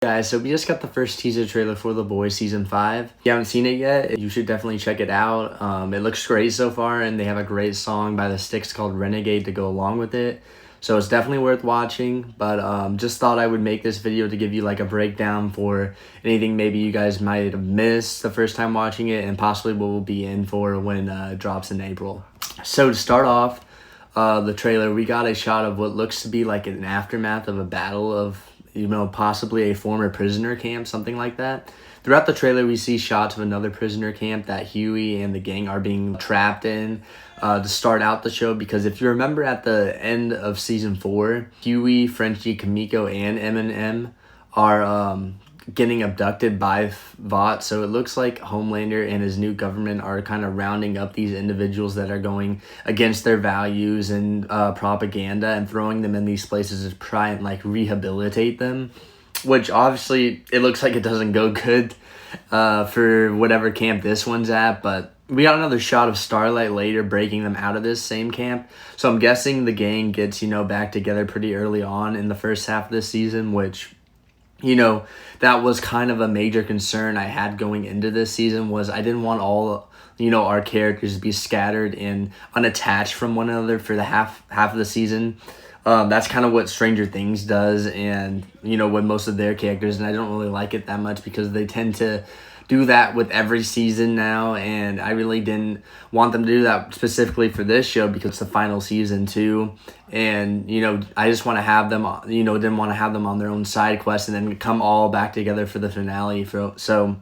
Guys, so we just got the first teaser trailer for The Boys Season 5. If you haven't seen it yet, you should definitely check it out. It looks great so far, and they have a great song by the Styx called Renegade to go along with it. So it's definitely worth watching, but just thought I would make this video to give you like a breakdown for anything maybe you guys might have missed the first time watching it, and possibly what we'll be in for when it drops in April. So to start off the trailer, we got a shot of what looks to be like an aftermath of a battle of, possibly a former prisoner camp, something like that. Throughout the trailer, we see shots of another prisoner camp that Huey and the gang are being trapped in to start out the show. Because if you remember at the end of Season 4, Huey, Frenchie, Kamiko, and Eminem are getting abducted by Vought. So it looks like Homelander and his new government are kind of rounding up these individuals that are going against their values and propaganda and throwing them in these places to try and like rehabilitate them, which obviously it looks like it doesn't go good for whatever camp this one's at. But we got another shot of Starlight later breaking them out of this same camp. So I'm guessing the gang gets, back together pretty early on in the first half of this season, which that was kind of a major concern I had going into this season. Was I didn't want all, our characters to be scattered and unattached from one another for the half of the season. That's kind of what Stranger Things does, and, with most of their characters, and I don't really like it that much because they tend to do that with every season now, and I really didn't want them to do that specifically for this show because it's the final season too. And I just want to have them, didn't want to have them on their own side quest and then come all back together for the finale. So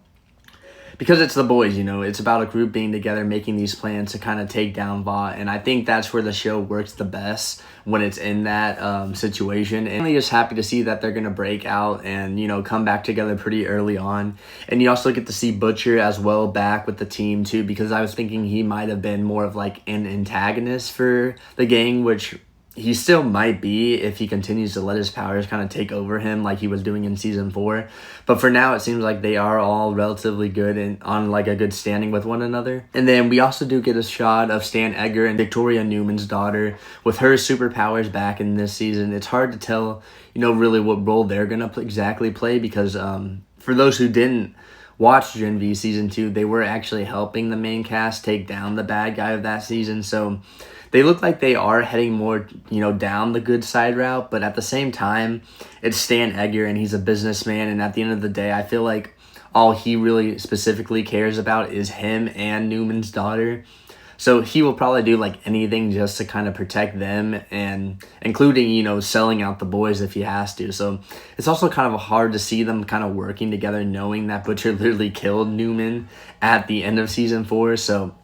because it's The Boys, it's about a group being together, making these plans to kind of take down Vought. And I think that's where the show works the best, when it's in that situation. And I'm just happy to see that they're going to break out and, come back together pretty early on. And you also get to see Butcher as well back with the team too, because I was thinking he might have been more of like an antagonist for the gang, which he still might be if he continues to let his powers kind of take over him like he was doing in Season 4. But for now, it seems like they are all relatively good and on like a good standing with one another. And then we also do get a shot of Stan Edgar and Victoria Newman's daughter with her superpowers back in this season. It's hard to tell, really what role they're going to exactly play because for those who didn't watch Gen V Season 2, they were actually helping the main cast take down the bad guy of that season. So they look like they are heading more, down the good side route, but at the same time, it's Stan Edgar and he's a businessman, and at the end of the day, I feel like all he really specifically cares about is him and Newman's daughter. So he will probably do like anything just to kind of protect them, and including, selling out the boys if he has to. So it's also kind of hard to see them kind of working together, knowing that Butcher literally killed Newman at the end of Season 4. So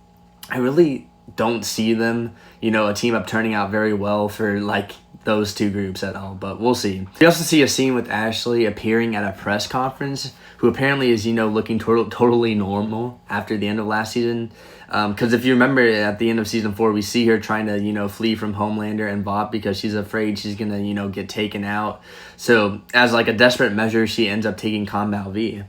I really don't see them, a team up turning out very well for like those two groups at all, but we'll see. We also see a scene with Ashley appearing at a press conference, who apparently is, looking totally normal after the end of last season. Because if you remember at the end of Season 4, we see her trying to, flee from Homelander and Vought because she's afraid she's going to, get taken out. So as like a desperate measure, she ends up taking Combat V.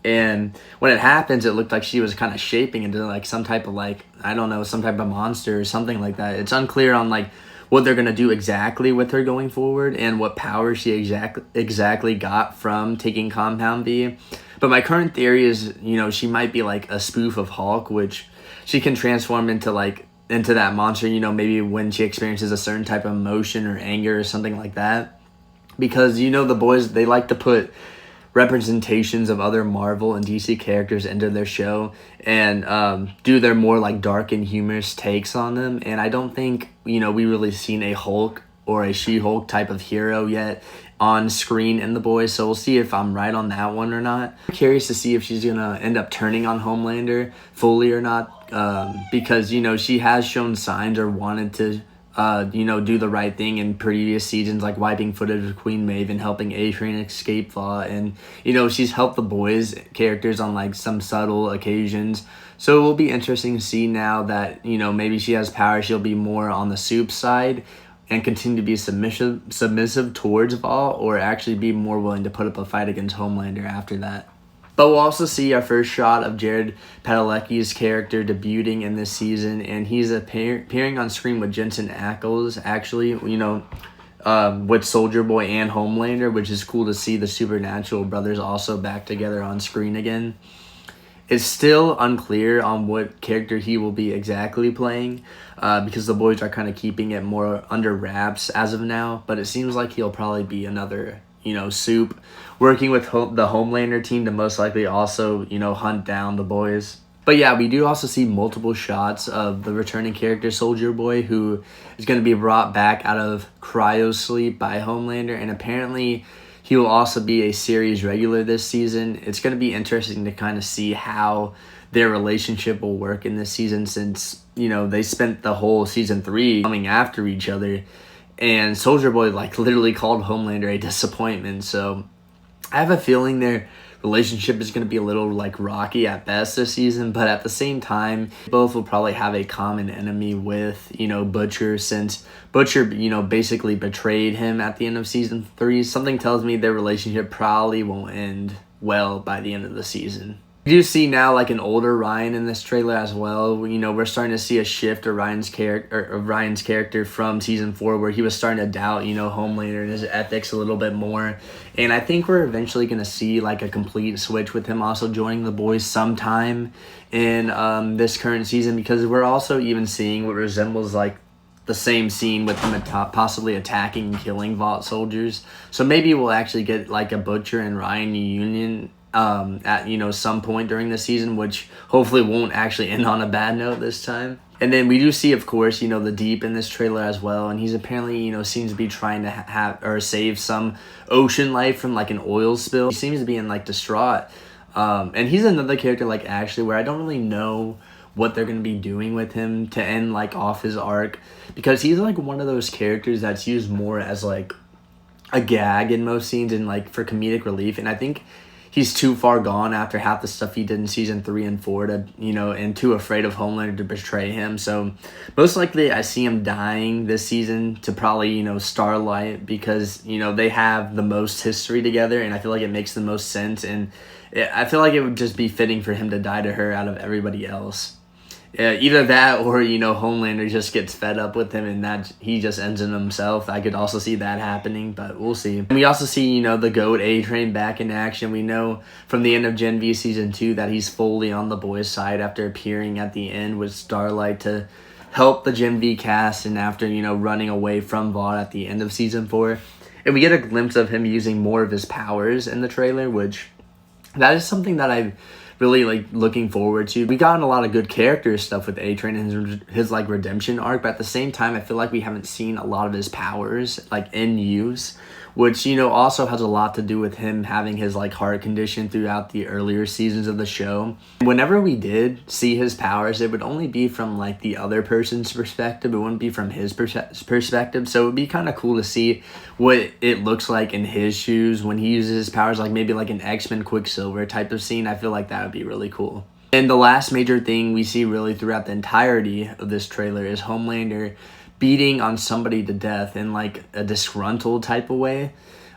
And when it happens, it looked like she was kind of shaping into like some type of like, I don't know, some type of monster or something like that. It's unclear on like what they're going to do exactly with her going forward and what power she exactly got from taking Compound V. But my current theory is, she might be like a spoof of Hulk, which she can transform into that monster, maybe when she experiences a certain type of emotion or anger or something like that. Because, the boys, they like to put representations of other Marvel and DC characters into their show and do their more like dark and humorous takes on them. And I don't think, we really seen a Hulk or a She-Hulk type of hero yet on screen in The Boys. So we'll see if I'm right on that one or not. I'm curious to see if she's going to end up turning on Homelander fully or not, because, she has shown signs or wanted to do the right thing in previous seasons, like wiping footage of Queen Maeve, helping A-Train escape Vought, and she's helped the boys characters on like some subtle occasions. So it will be interesting to see now that maybe she has power, she'll be more on the Supes side and continue to be submissive towards Vought, or actually be more willing to put up a fight against Homelander after that. But we'll also see our first shot of Jared Padalecki's character debuting in this season, and he's appearing on screen with Jensen Ackles, actually, with Soldier Boy and Homelander, which is cool to see the Supernatural brothers also back together on screen again. It's still unclear on what character he will be exactly playing, because the boys are kind of keeping it more under wraps as of now, but it seems like he'll probably be another, Supe, working with the Homelander team to most likely also, hunt down the boys. But yeah, we do also see multiple shots of the returning character Soldier Boy, who is going to be brought back out of cryo sleep by Homelander, and apparently he will also be a series regular this season. It's going to be interesting to kind of see how their relationship will work in this season, since, they spent the whole season 3 coming after each other, and Soldier Boy literally called Homelander a disappointment. So I have a feeling their relationship is going to be a little rocky at best this season, but at the same time, both will probably have a common enemy with, Butcher, since Butcher, basically betrayed him at the end of season 3. Something tells me their relationship probably won't end well by the end of the season. We do see now an older Ryan in this trailer as well. We're starting to see a shift of Ryan's character from season 4, where he was starting to doubt, Homelander and his ethics a little bit more. And I think we're eventually going to see a complete switch with him also joining the boys sometime in this current season, because we're also even seeing what resembles the same scene with him possibly attacking and killing Vault soldiers. So maybe we'll actually get a Butcher and Ryan reunion at some point during the season, which hopefully won't actually end on a bad note this time. And then we do see, of course, the Deep in this trailer as well, and he's apparently seems to be trying to have or save some ocean life from an oil spill. He seems to be in distraught, and he's another character actually where I don't really know what they're going to be doing with him to end off his arc, because he's one of those characters that's used more as a gag in most scenes and for comedic relief, and I think he's too far gone after half the stuff he did in season 3 and 4 to, and too afraid of Homelander to betray him. So most likely I see him dying this season to probably, Starlight, because, they have the most history together, and I feel like it makes the most sense. And I feel like it would just be fitting for him to die to her out of everybody else. Either that or, Homelander just gets fed up with him and that he just ends in himself. I could also see that happening, but we'll see. And we also see, the GOAT A-Train back in action. We know from the end of Gen V Season 2 that he's fully on the boys' side after appearing at the end with Starlight to help the Gen V cast, and after, running away from Vought at the end of Season 4. And we get a glimpse of him using more of his powers in the trailer, which that is something that I've really looking forward to. We gotten a lot of good character stuff with A-Train and his redemption arc, but at the same time I feel like we haven't seen a lot of his powers in use, which also has a lot to do with him having his heart condition throughout the earlier seasons of the show. Whenever we did see his powers, it would only be from the other person's perspective. It wouldn't be from his perspective, so it would be kind of cool to see what it looks like in his shoes when he uses his powers, maybe an X-Men Quicksilver type of scene. I feel like that would be really cool. And the last major thing we see really throughout the entirety of this trailer is Homelander beating on somebody to death in a disgruntled type of way.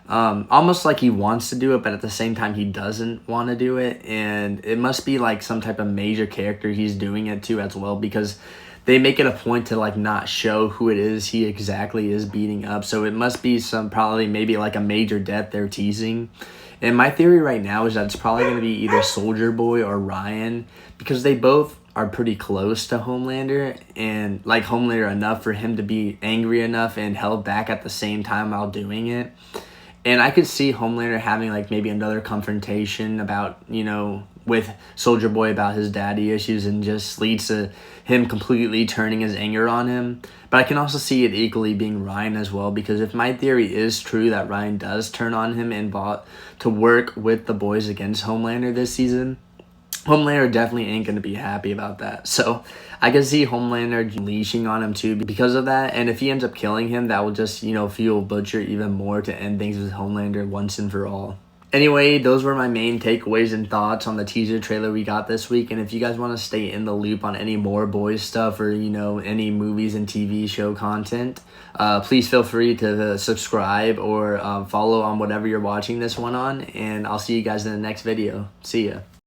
Almost he wants to do it, but at the same time he doesn't want to do it. And it must be some type of major character he's doing it to as well, because they make it a point to not show who it is he exactly is beating up. So it must be probably maybe a major death they're teasing. And my theory right now is that it's probably going to be either Soldier Boy or Ryan, because they both are pretty close to Homelander, and Homelander enough for him to be angry enough and held back at the same time while doing it. And I could see Homelander having maybe another confrontation about, with Soldier Boy about his daddy issues, and just leads to him completely turning his anger on him. But I can also see it equally being Ryan as well, because if my theory is true that Ryan does turn on him and Vought to work with the boys against Homelander this season, Homelander definitely ain't going to be happy about that. So I can see Homelander leashing on him too because of that. And if he ends up killing him, that will just, fuel Butcher even more to end things with Homelander once and for all. Anyway, those were my main takeaways and thoughts on the teaser trailer we got this week. And if you guys want to stay in the loop on any more boys stuff or, any movies and TV show content, please feel free to subscribe or follow on whatever you're watching this one on. And I'll see you guys in the next video. See ya.